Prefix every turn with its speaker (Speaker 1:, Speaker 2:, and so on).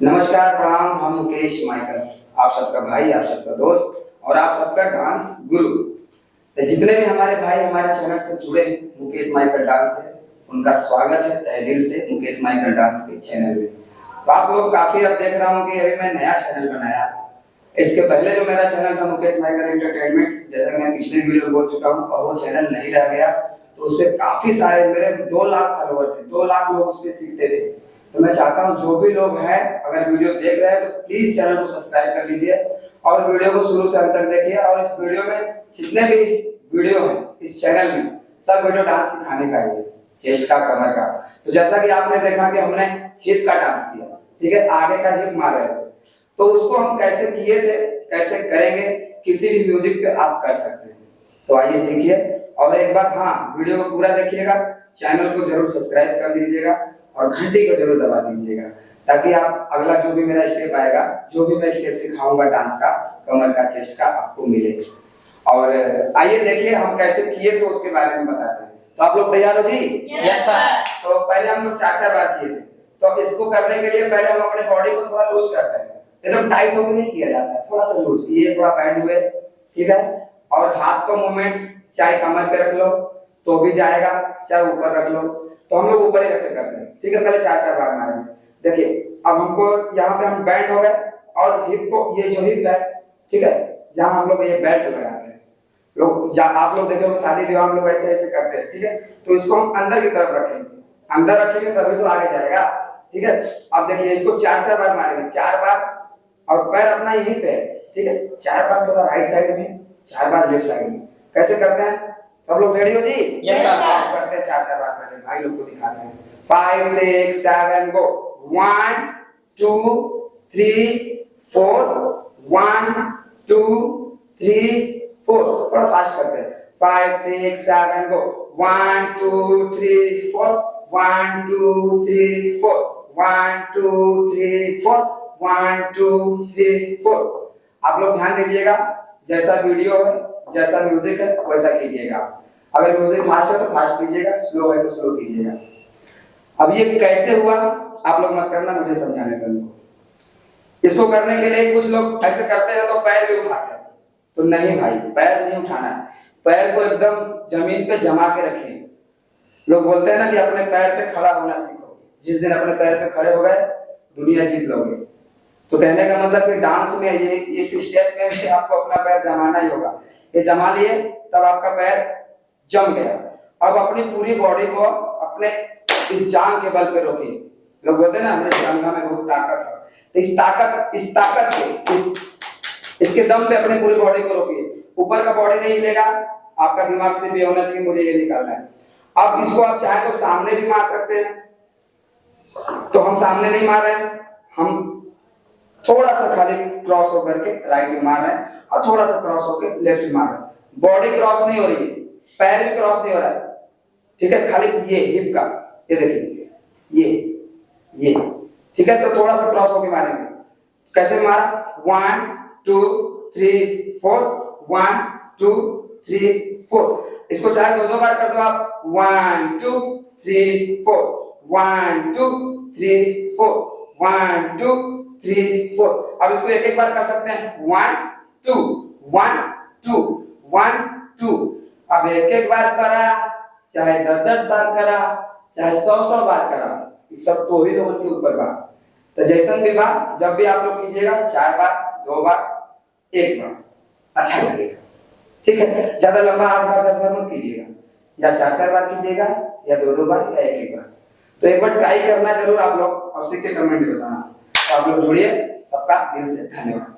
Speaker 1: नमस्कार, प्रणाम। हम मुकेश माइकल, आप सबका भाई, आप सबका दोस्त और आप सबका डांस गुरु। तो जितने भी हमारे भाई हमारे चैनल से जुड़े हैं मुकेश माइकल डांस से, उनका स्वागत है तहे दिल से मुकेश माइकल डांस के चैनल में। तो आप लोग काफी अब देख रहा हूँ कि अभी मैं नया चैनल बनाया। इसके पहले जो मेरा चैनल था मुकेश माइकल एंटरटेनमेंट, जैसा कि मैं पिछले वीडियो में बोल चुका हूँ, और वो चैनल नहीं रह गया। तो उसपे काफी सारे मेरे 2 लाख फॉलोवर थे, 2 लाख लोग उसपे सीखते थे। तो मैं चाहता हूं जो भी लोग हैं अगर वीडियो देख रहे हैं तो प्लीज चैनल को सब्सक्राइब कर लीजिए और वीडियो को शुरू से अंत तक देखिए। और इस वीडियो में जितने भी वीडियो हैं इस चैनल में सब वीडियो डांस सिखाने का है, चेस्ट का, कमर का। तो जैसा कि आपने देखा कि हमने हिप का डांस किया, ठीक है, आगे का हिप मार रहे थे, तो उसको हम कैसे किए थे, कैसे करेंगे, किसी भी म्यूजिक पे आप कर सकते हैं। तो आइए सीखिए। और एक बात, हाँ, वीडियो को पूरा देखिएगा, चैनल को जरूर सब्सक्राइब कर लीजिएगा और घंटी को जरूर दबा दीजिएगा, ताकि आप अगला जो भी मेरा स्टेप आएगा, जो भी मैं स्टेप सिखाऊंगा डांस का, कमर का, चेस्ट का, आपको मिले। और आइए देखिए हम कैसे किए थे उसके बारे में बताते हैं। तो आप लोग तैयार हो जी?
Speaker 2: Yes sir.
Speaker 1: तो पहले हम लोग 4-4 बार किए थे। तो अब इसको करने के लिए पहले हम अपने बॉडी को थोड़ा लूज करते हैं। एकदम टाइट होकर नहीं किया जाता है, थोड़ा सा लूज, ये थोड़ा बैंड हुए, ठीक है। और हाथ का मूवमेंट चाहे कमर पे रख लो तो भी जाएगा, चाहे ऊपर रख लो, तो हम लोग ऊपर ही रख के करते हैं, ठीक है। पहले 4-4 बार मारेंगे। देखिए अब हमको यहाँ पे हम बैंड हो गए और हिप को, ये जो हिप है, ठीक है, जहाँ हम लोग ये बेल्ट लगाते हैं लोग, आप लोग देखे होंगे शादी विवाह में लोग ऐसे ऐसे करते हैं, ठीक है। तो इसको हम अंदर की तरफ रखेंगे, अंदर रखेंगे तभी तो आगे जाएगा, ठीक है। अब देखिए इसको 4-4 बार मारेंगे, 4 बार, और पैर अपना यहीं पे है, ठीक है। 4 बार थोड़ा राइट साइड में, 4 बार लेफ्ट साइड में। कैसे करते हैं? सब लोग रेडी हो जी?
Speaker 2: Yes sir.
Speaker 1: करते हैं 4-4 बार, पहले भाई लोग को दिखाते हैं। 5 6 7 गो। 1 2 3 4 1 2 3 4। थोड़ा फास्ट करते हैं। 5 6 7 गो। 1 2 3 4 1 2 3 4 1 2 3 4 1 2 3 4। आप लोग ध्यान दीजिएगा, जैसा वीडियो है, जैसा म्यूजिक है वैसा कीजिएगा। अगर म्यूजिक फास्ट है तो फास्ट कीजिएगा, स्लो है तो स्लो कीजिएगा। अब ये कैसे हुआ आप लोग मत करना, मुझे समझाने दो। इसको करने के लिए कुछ लोग ऐसे करते हैं तो पैर भी उठाते हैं, तो नहीं भाई, पैर नहीं उठाना है। पैर को एकदम जमीन पे जमा के रखिए। लोग बोलते हैं ना कि अपने पैर पे खड़ा होना सीखो। जिस दिन अपने पैर पे खड़े हो गए दुनिया जीत लोगे। तो कहने का मतलब कि डांस में ये इस स्टेप में भी आपको अपना पैर जमाना ही होगा। ये जमा लिए तब आपका पैर जम गया। अब अपनी पूरी बॉडी को अपने इस जांग के बल पे रोकिए। लोग बोलते हैं ना हमारे जांघा में बहुत ताकत है, तो इस ताकत के इसके दम पे अपनी पूरी बॉडी को रोकिए। ऊपर का बॉडी नहीं हिलेगा, आपका दिमाग से भी होना चाहिए मुझे ये निकालना है। अब इसको आप चाहे तो सामने भी मार सकते हैं, तो हम सामने नहीं मार रहे हैं, हम थोड़ा सा खाली क्रॉस होकर के राइट में मार रहे हैं और थोड़ा सा क्रॉस होकर लेफ्ट में मार रहे हैं। बॉडी क्रॉस नहीं हो रही है, पैर भी क्रॉस नहीं हो रहा है, ठीक है। खाली ये हिप का, ये देखिए, ये ठीक है। तो थोड़ा सा क्रॉस होकर मारेंगे। कैसे मारा? 1 2 3 4 1 2 3 4। इसको चाहे 2-2 बार कर दो आप। 1 2 3 4 1 2 3 4 1 2 3 4। अब इसको एक-एक बार कर सकते हैं। 1 2 1 2 1 2। अब एक-एक बार करा, चाहे 10-10 बार करा, चाहे 100-100 बार करा, ये सब तो ही लोगों के ऊपर बात। तो जैसन भी बात जब भी आप लोग कीजिएगा, 4 बार, 2 बार, 1 बार, अच्छा लगेगा, ठीक है। ज्यादा लंबा 8 बार 10 बार मत कीजिएगा, या 4-4 बार कीजिएगा, या 2-2 बार, या 1-1 बार। तो एक बार ट्राई करना जरूर आप लोग और सीख के कमेंट में बताना। तो आप लोग जुड़िए। सबका दिल से धन्यवाद।